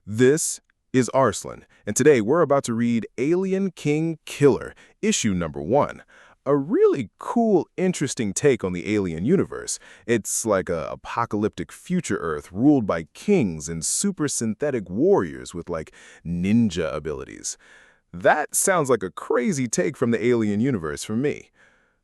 This is Arslan, and today we're about to read Alien King Killer, issue number 1. A really cool, interesting take on the alien universe. It's like a apocalyptic future Earth ruled by kings and super synthetic warriors with like ninja abilities. That sounds like a crazy take from the alien universe for me.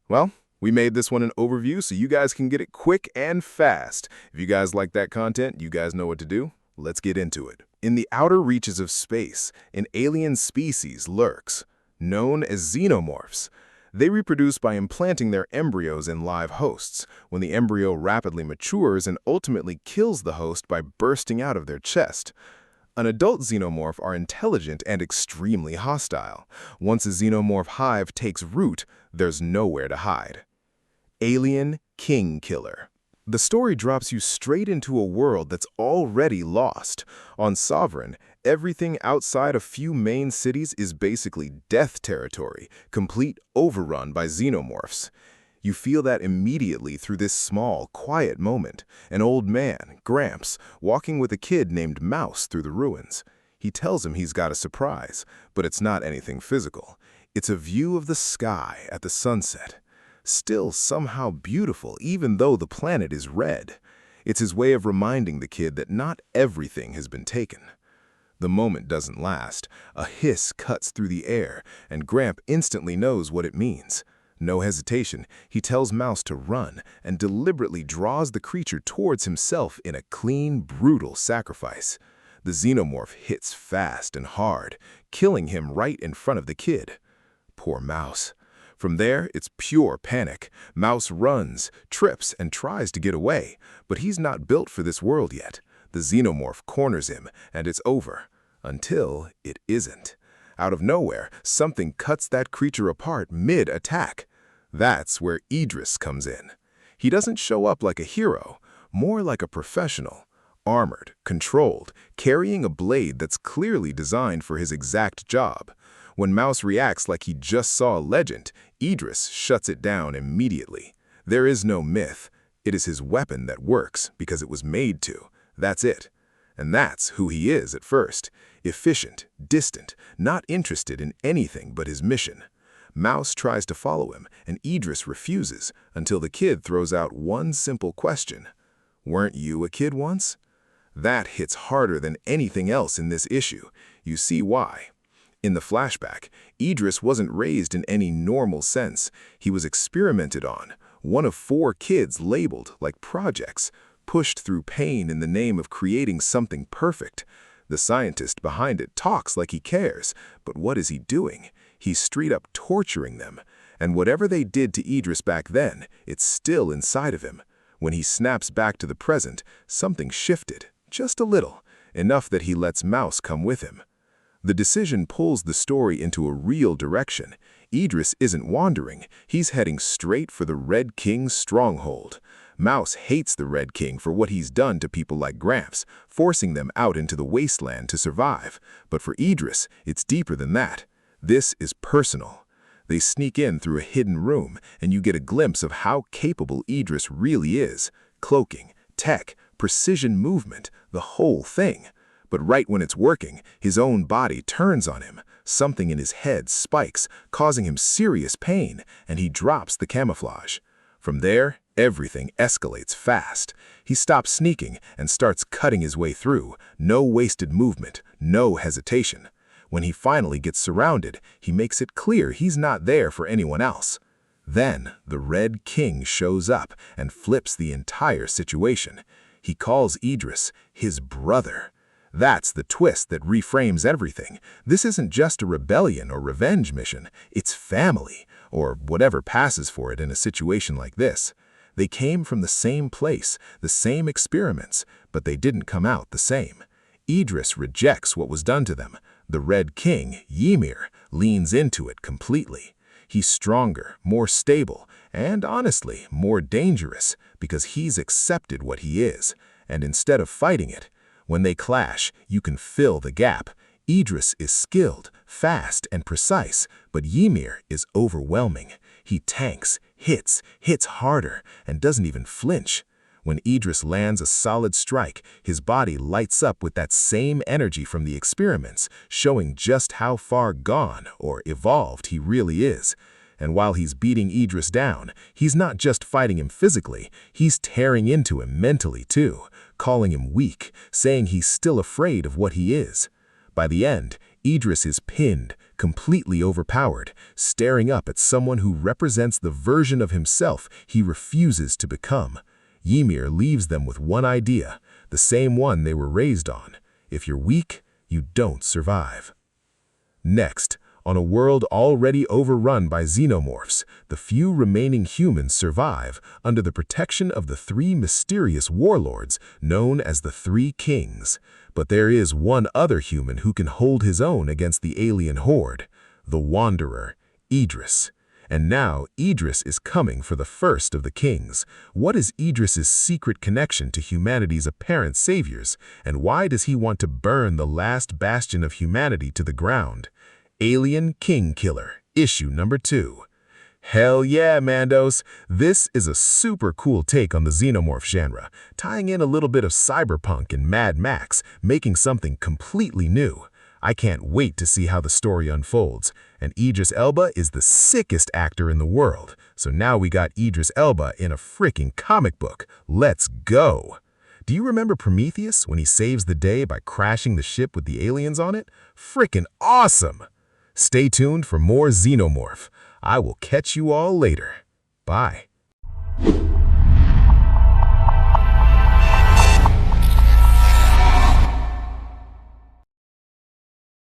Well, we made this one an overview so you guys can get it quick and fast. If you guys like that content, you guys know what to do. Let's get into it. In the outer reaches of space, an alien species lurks, known as xenomorphs. They reproduce by implanting their embryos in live hosts, when the embryo rapidly matures and ultimately kills the host by bursting out of their chest. An adult xenomorph are intelligent and extremely hostile. Once a xenomorph hive takes root, there's nowhere to hide. Alien King Killer. The story drops you straight into a world that's already lost. On Sovryn, everything outside a few main cities is basically death territory, complete overrun by xenomorphs. You feel that immediately through this small, quiet moment. An old man, Gramps, walking with a kid named Mouse through the ruins. He tells him he's got a surprise, but it's not anything physical. It's a view of the sky at the sunset. Still somehow beautiful, even though the planet is red. It's his way of reminding the kid that not everything has been taken. The moment doesn't last. A hiss cuts through the air, and Gramp instantly knows what it means. No hesitation, he tells Mouse to run and deliberately draws the creature towards himself in a clean, brutal sacrifice. The xenomorph hits fast and hard, killing him right in front of the kid. Poor Mouse. From there, it's pure panic. Mouse runs, trips, and tries to get away, but he's not built for this world yet. The xenomorph corners him, and it's over. Until it isn't. Out of nowhere, something cuts that creature apart mid-attack. That's where Idris comes in. He doesn't show up like a hero, more like a professional. Armored, controlled, carrying a blade that's clearly designed for his exact job. When Mouse reacts like he just saw a legend, Idris shuts it down immediately. There is no myth. It is his weapon that works because it was made to. That's it. And that's who he is at first. Efficient, distant, not interested in anything but his mission. Mouse tries to follow him, and Idris refuses until the kid throws out one simple question. "Weren't you a kid once?" That hits harder than anything else in this issue. You see why. In the flashback, Idris wasn't raised in any normal sense. He was experimented on, one of 4 kids labeled like projects, pushed through pain in the name of creating something perfect. The scientist behind it talks like he cares, but what is he doing? He's straight up torturing them. And whatever they did to Idris back then, it's still inside of him. When he snaps back to the present, something shifted, just a little, enough that he lets Mouse come with him. The decision pulls the story into a real direction. Idris isn't wandering, he's heading straight for the Red King's stronghold. Mouse hates the Red King for what he's done to people like Gramps, forcing them out into the wasteland to survive. But for Idris, it's deeper than that. This is personal. They sneak in through a hidden room, and you get a glimpse of how capable Idris really is. Cloaking, tech, precision movement, the whole thing. But right when it's working, his own body turns on him. Something in his head spikes, causing him serious pain, and he drops the camouflage. From there, everything escalates fast. He stops sneaking and starts cutting his way through. No wasted movement, no hesitation. When he finally gets surrounded, he makes it clear he's not there for anyone else. Then, the Red King shows up and flips the entire situation. He calls Idris his brother. That's the twist that reframes everything. This isn't just a rebellion or revenge mission, it's family, or whatever passes for it in a situation like this. They came from the same place, the same experiments, but they didn't come out the same. Idris rejects what was done to them. The Red King, Ymir, leans into it completely. He's stronger, more stable, and honestly, more dangerous, because he's accepted what he is. And instead of fighting it, when they clash, you can fill the gap. Idris is skilled, fast, and precise, but Ymir is overwhelming. He tanks, hits harder, and doesn't even flinch. When Idris lands a solid strike, his body lights up with that same energy from the experiments, showing just how far gone or evolved he really is. And while he's beating Idris down, he's not just fighting him physically, he's tearing into him mentally too, calling him weak, saying he's still afraid of what he is. By the end, Idris is pinned, completely overpowered, staring up at someone who represents the version of himself he refuses to become. Ymir leaves them with one idea, the same one they were raised on. If you're weak, you don't survive. Next, on a world already overrun by xenomorphs, the few remaining humans survive under the protection of the three mysterious warlords known as the Three Kings. But there is one other human who can hold his own against the alien horde, the Wanderer, Idris. And now Idris is coming for the first of the kings. What is Idris's secret connection to humanity's apparent saviors, and why does he want to burn the last bastion of humanity to the ground? Alien King Killer, issue number 2. Hell yeah, Mandos! This is a super cool take on the xenomorph genre, tying in a little bit of cyberpunk and Mad Max, making something completely new. I can't wait to see how the story unfolds, and Idris Elba is the sickest actor in the world, so now we got Idris Elba in a freaking comic book. Let's go! Do you remember Prometheus when he saves the day by crashing the ship with the aliens on it? Freaking awesome! Stay tuned for more Xenomorph. I will catch you all later. Bye.